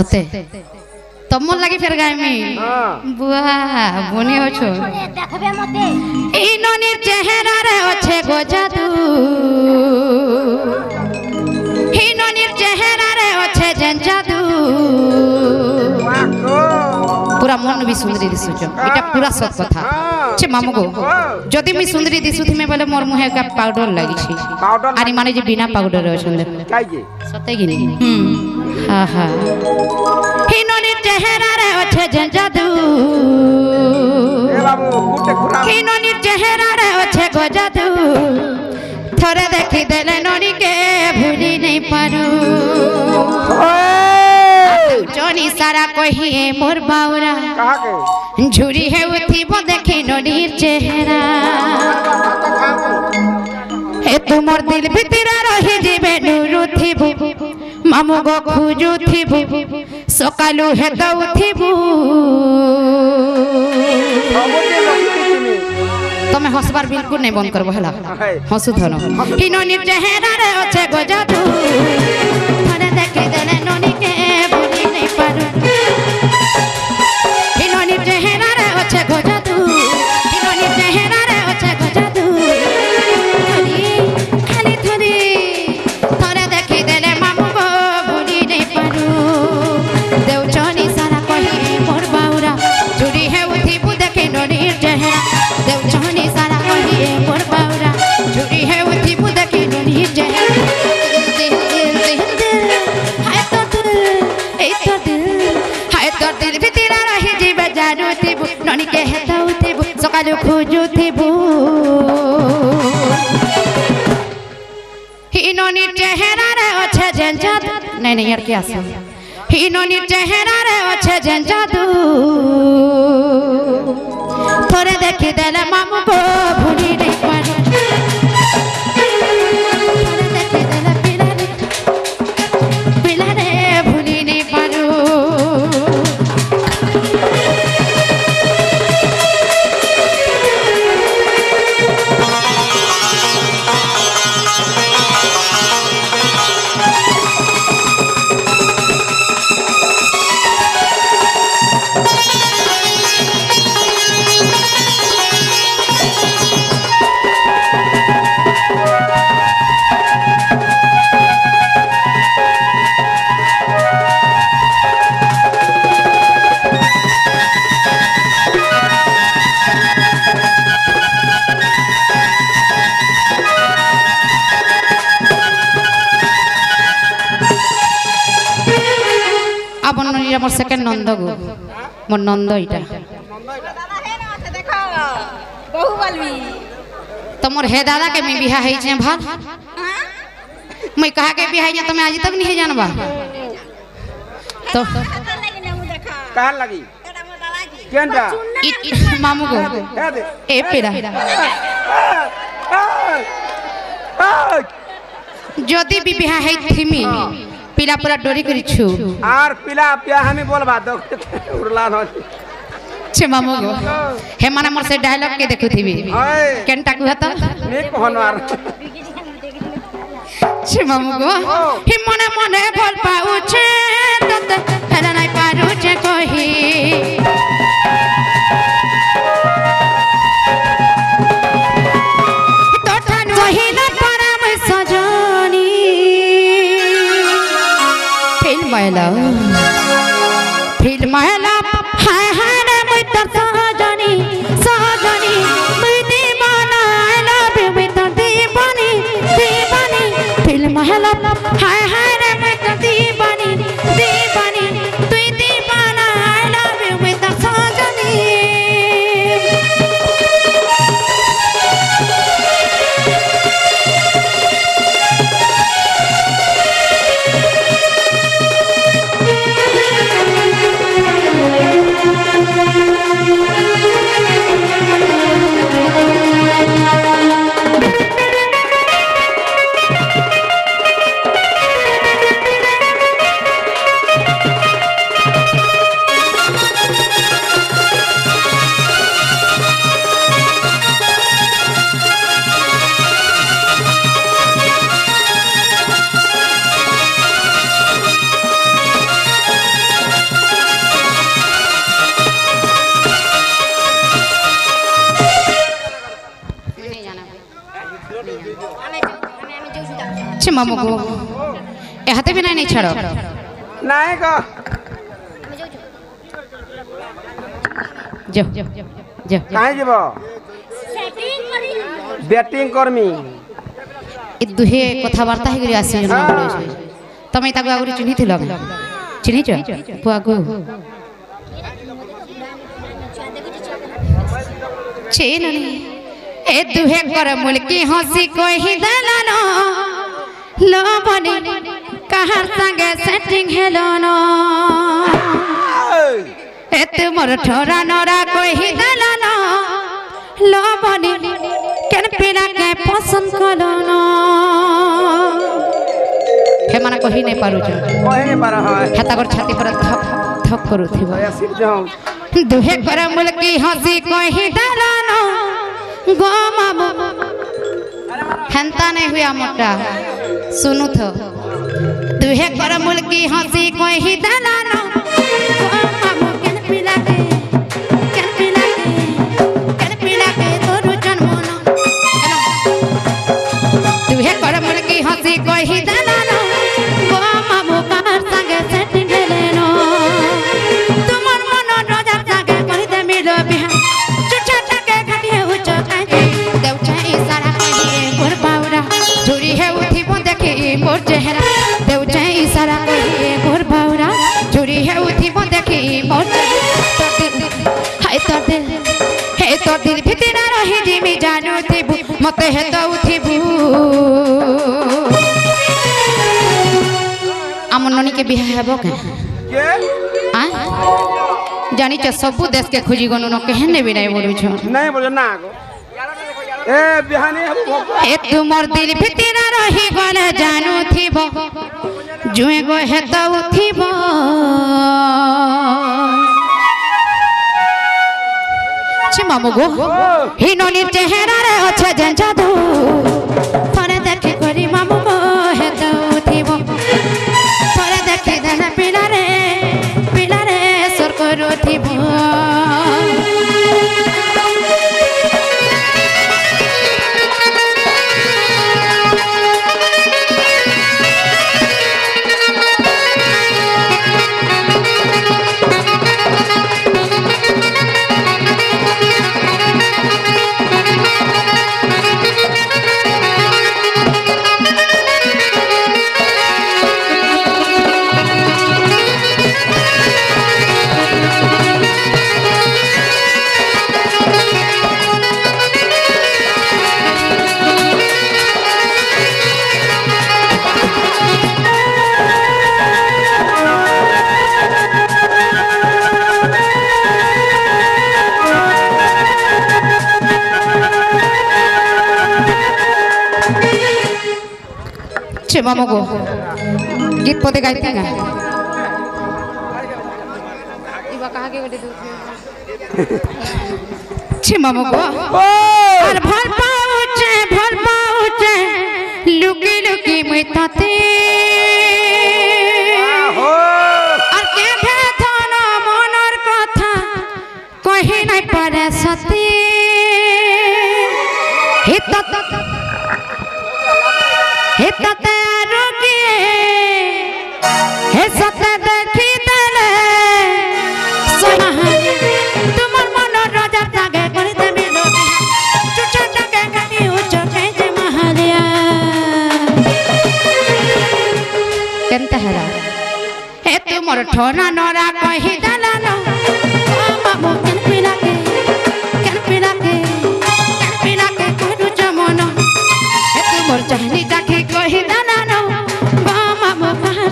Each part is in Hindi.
सते तमर लगी फिर गाय में बुआ बनी होछो देखबे मते ई ननी चेहरा रे ओछे गो जादू ई ननी चेहरा रे ओछे जेन जादू पूरा मन भी सुंदरी दिसुछ एटा पूरा सत कथा छे मामू गो जदी मी सुंदरी दिसुथि में बोले मोर मुहे का पाउडर लागि छी पाउडर आनी माने जे बिना पाउडर रे छले काई जे सते गिनी हा हा ही ननी चेहरा रे ओछे जेन जादू ए बाबू कुटे खुरा ही ननी चेहरा रे ओछे गो जादू थोरे देखि देले ननी के भूली नहीं पारू जोनी सारा कहिए मोर बावरा कहा के झुरी है उठी बो देखि ननीर चेहरा ए तुमर दिल भीतर रही जीवे नुरु थिबु मामू गो खुजु थिबु सकालु हे तो उठिबु तमे हसबार बिल्कुल नहीं बंद करबो हला हसु धनो ही ननीर चेहरा रे ओछे गो जादू थाने देखि देले ननी के भूली नहीं पारू ही ननीर चेहरा रे ओछे गो जादू ही ननीर चेहरा रे ओछे गो जादू खाली थोड़ी थोड़े देखि देले मामू गो भूली नहीं पारू देव चनी सारा कही मोर बाउरा चुरी है उठिबु देखि ननीर चेहरा देव चनी सारा कही मोर बाउरा चुरी है उठिबु देखि ननीर चेहरा ननी के हेता उठिबु सकालु खोजु थिबु ही ननी चेहरा रे ओछे जेन जादू नहीं नहीं यार क्या आसे ही ननी चेहरा रे ओछे जेन जादू थोड़े देखि देले मामू गो भूली नहीं पारू थोड़े देखि देले पिला रे भूली नहीं पारू मोर सेकंड नंद गो मोर नंद इटा बहु बलवी तो मोर हे दादा के मैं बिहा है छे भाल मैं कहा के बिहा है तमे आज तक नहीं जानबा तो कहां लगी केनटा मामू गो ए पेड़ा जदी भी बिहा है थिमी पिला पूरा डोरी करी छु आर पिला पिया हमें बोलबा दो उरला न छे मामू गो हे माने मोर से डायलॉग के देखु थीबी केनटा कुहता ने कहनो आर छे मामू गो हे मने मने भल पाउ छे तत हेला नाही पारू छे कही तोठान कहिला परम सजनी फिल्म महिला हाय हाय रे मैं तो सहजनी सहजनी मैं दीवाना आई लव यू मैं तो दीवानी दीवानी फिल्म महिला हाय हाय रे मैं तो दीवानी दीवानी तू दीवाना आई लव यू मैं तो सहजनी छे मामू को ए हाथे भी नहीं छाड़ो नहीं को जो जो कहाँ जीव बैटिंग कर्मी ए दुहे कथावार्ता हे गरी आसी जन बोले तमे ताको आगुरी चिन्हि थिलो चिन्हि छ पुआको छे ननी ए दुहे कर मुलकी हंसी कहि दलानो लो बने कहार संगे सेटिंग हेलोनो ए तुमर ठोरा नोरा कहि दलानो लो बने केन पिला के पसंद कलोनो हे माने कहि नै पारु छ कहे नहीं पारा है हेता कर छाती पर थप थप करू थिबो या सिर जाऊं दुहे कर मुलकी हंसी कहि दलानो गो मामू हेंता नहीं हुआ मोटा सुनु थो दुहे कर मुलकी हंसी कहि दलानो गो मामू केन पिला के तोरु जन्मनो दुहे कर मुलकी हंसी कहि दलानो गो मामू कार संगे सेटिंग हेलेनो तुमर मन रोजा संगे कहि दे मिलो बिहा चुटा टके घटी है उच काहे देउ छै इशारा कहि मोर बावरा चोरी है उठी बो देखी मोर चेहरा देउ छै इशारा कहि मोर बावरा चोरी है उठी बो देखी मोर हाय तो दिल भितरा रही जिमी जानू थिबु मते हे तो उठिबु आम ननी के बिहा हेबो के आ जानी छ सब देश के खोजी गनु न केहने भी नहीं बोलु छ नहीं बोलो ना को ए बिहानी ए तुमर दिल भितरा रही गले जानू थिबो जुए गो हे तो उठिबो छे मामू गो ही ननी चेहरा रे अच्छे जन जादू थरे देखि करी मामू गो हे तो उठिबो थरे देखि देना पिला रे सोर करू थिबो छे मामू को गीत पते गाइते का इबा कहा के गटे दो छे मामू को और भर पाउचे लुकी लुकी मुइताते और के भेथना मनर कथा कहि नै पारे सती हितते रुकिए हे सते देखी देले सोना तुमर मन राजा जागे करि दे मिलो चुचा टके गनी उच के महालिया केनता हरा हे तुमर ठोना नोरा कहि दलानो बाबू केन पिला के करू जमनो हे तुमर चाहनी जाके कहि दलानो बाबू कहां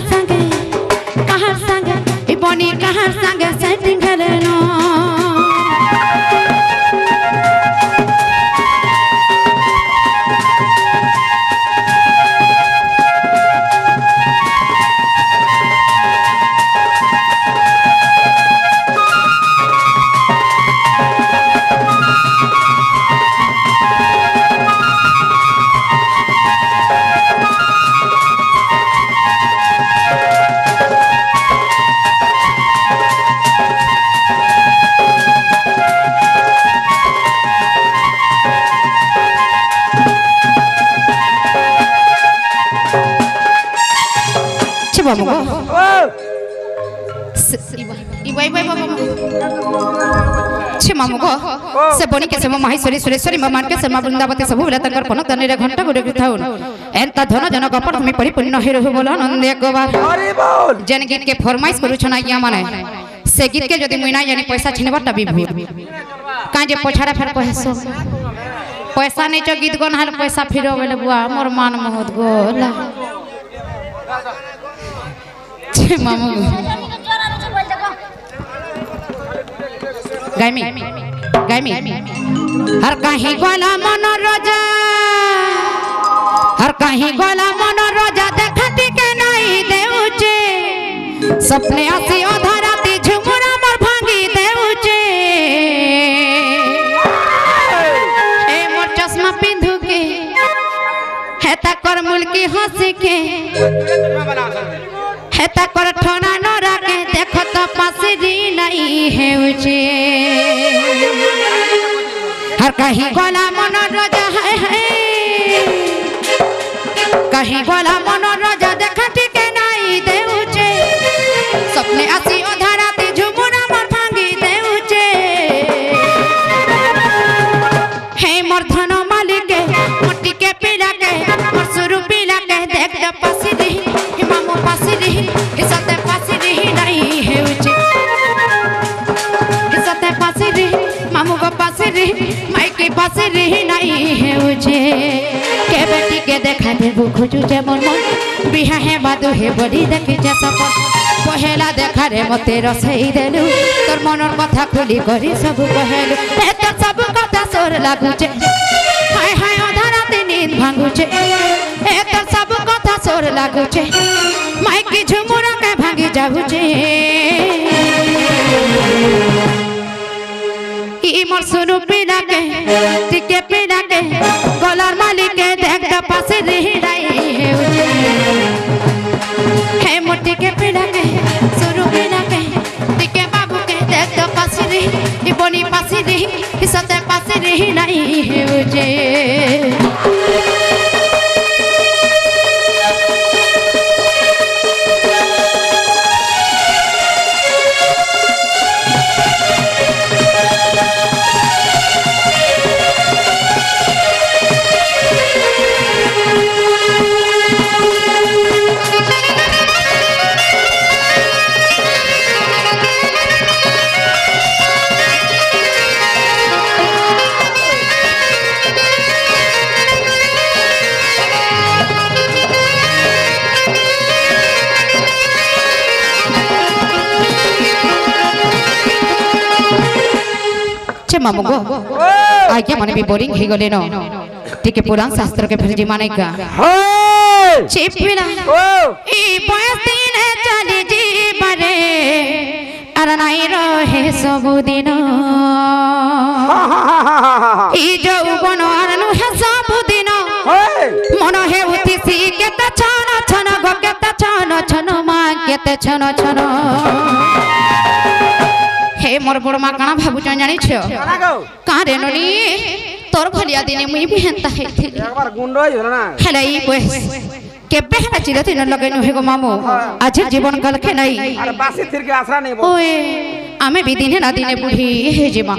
संगे ई बनी कहां संगे सेटिंग हेलेनो बाबू ओ इवाई बाबा छे मामू को से बनी के से माहेश्वरी सुरेश्वरी मान के से वृंदावती सब बेला तंकर पन तने घंटा गुडे थाउन एंता धन जन कपट हमें परिपूर्ण हे रहो बोलो नंदे गोवा अरे बोल जन गीत के फरमाइश करू छना या माने से गीत के जदी मुइना जानी पैसा छिनबटा विभूत का जे पोछाड़ा फेर कहसो पैसा नहीं जो गीत गन हाल पैसा फिरो बेले बुआ मोर मान मोहत गोला छे मामू गायमी गायमी हर कहीं गोला मनोरजा हर कहीं गोला मनोरजा देखती के नहीं देउचे सपने आसी अधराती झुमुरा मोर भांगी देउचे ए मोर चश्मा पिंधु के हेता कर मुल्की हंसी के हेता कर ठोना नोरा के देखो तो पासरी नहीं है उचे हर कहीं गोला मनोरजा है कहीं गोला मनोरजा देखती के नहीं दे उचे सपने आसी अधराती झुमुरा मोर भांगी दे उचे हे मोर धन मालिक मोटी के पीला के मोर सुरु पीला के देख तो पासरी मामू पासरी इसते पासरी नहीं है उचे इसते पासरी मामू को पासरी माई के पासरी नहीं है उचे के बेटी के देखा देबू खोजू जे मोर मन बिहा है बादू है बड़ी देखि जे सपन पहेला देखा रे मते रसई देलु तोर मनर कथा खुली करी सब कहेलु ए तो सब कथा सोर लागुचे हाय हाय अधराते नींद भांगुचे ए तो सब कथा सोर लागुचे माई की झुमुरा के भांगी जाउचे ई मोर सुनु पीना के टिके पीना के गलार मालिक के देख तो पासे रही नहीं है उचे हे मोटी के पीना के सुनु पीना के टिके बाबू के देख तो पासे रही बनी पासे रही सते पासे रही नहीं है उचे मामू गो आज्ञा माने भी बोरिंग ही गले न टिके पुराण शास्त्र के फिर माने का चिपिला ई बयस दिन चली जीवरे अर नहीं रहे सब दिन ई যৌবন আর নুহে सब दिन मन हे उति सी केते छन छन गो केते छन छन मा केते छन छन हे मोर बड़ मा काना भाबु जानि छ का रे ननी तोर भलिया दिने मुई भी हेंता हेथि एक बार गुंडो हो ना हेले ई बस केबे हेला चिरति न लगैनु हे गो मामू आज जीवन काल के नहीं अरे बासी थिर के आसरा नहीं बोल ओए आमे भी दिने ना दिने बुढ़ी हे जे मा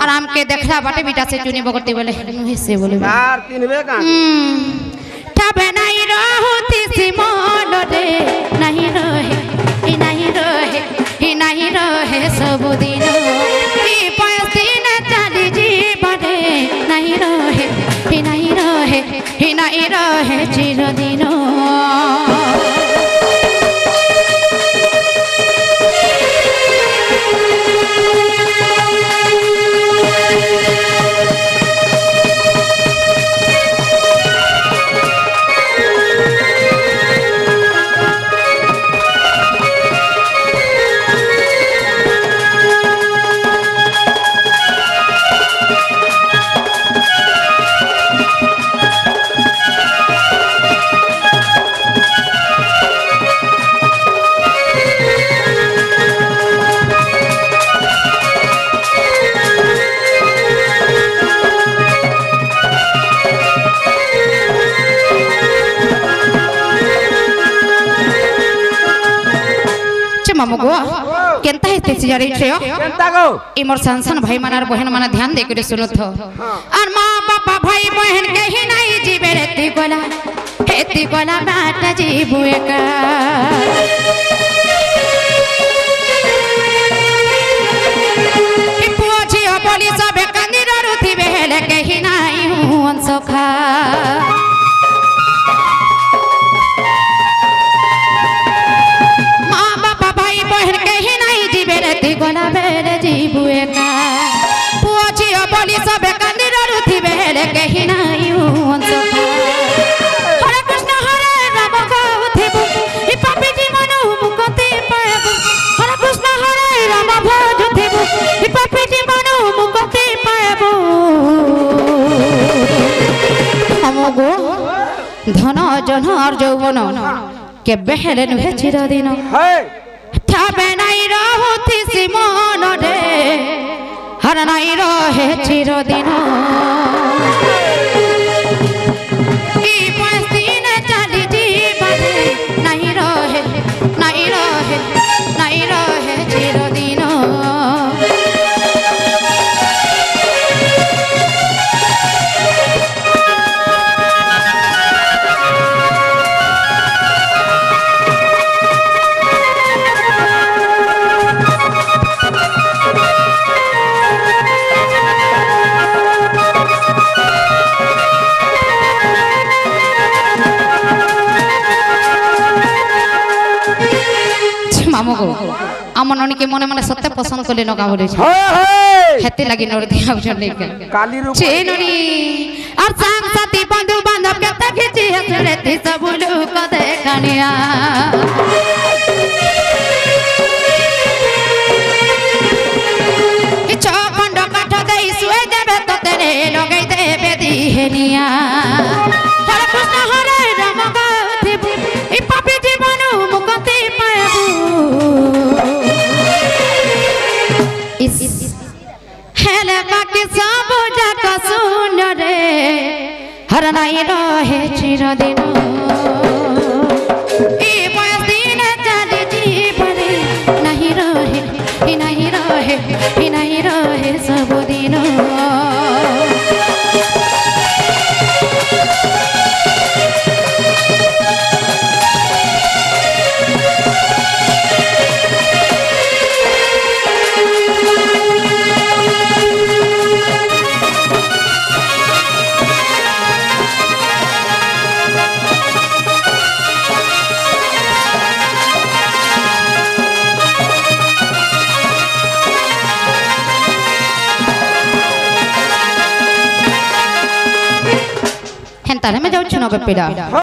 आराम के देखला बाटे बेटा से चुनी बगती बोले हे से बोले यार तिनबे का तबे नहीं रहती सिमोन रे नहीं रहे सब दिन ई पैसी न चली जीवने नहीं रहे चिरदिन मामू गो केनता हेते सिजारे छे केनता गो ई मोर संसन भाई मानार बहन माना ध्यान दे के सुनत हो और मां बापा भाई बहन कहीं नहीं जीवे रेती गोला बाट जीबू एक ई पूछी हो बोली सब कंदीर रुथी बेले कहीं नहीं हूं सखा गोला बेले जीबू एका पूछी हो बोली सब कंदीर रुथी बेले कहीं नहीं हूं सखा हरे कृष्ण हरे राम गाउथिबु ई पापी जीवन मुक्ति पाएबु हरे कृष्ण हरे राम भजुथिबु ई पापी जीवन मुक्ति पाएबु हमगो धन जन और यौवन के बेहले नुहे चिरदिन थाबे नहीं रहुथि सिमन रे हर नहीं रहे चिरदिन ई पाँच दिन चली जीवन नहीं रहे चिरदिन मामू गो आम ननी के मने मने सत्य पसंद करले न गावले छ हेते लागि नर दिया जने के काली रूप छे ननी और संग साथी बंधु बांधव के तक खिची हसरेती सब लोग देखनिया ई चौखंड काठ देई सुए देबे तो तेरे लगै देबे दिहनिया हरे कृष्ण हरे राम गाउथिबु ई पापी जीवन मुक्ति पाएबु हेले बाकी सब जग सुन रे हर नहीं रहे चिरदिन ई पाँच दिन चली जीवन नहीं रहे सब दिन हेंतारे में जाऊ छ न बेपीड़ा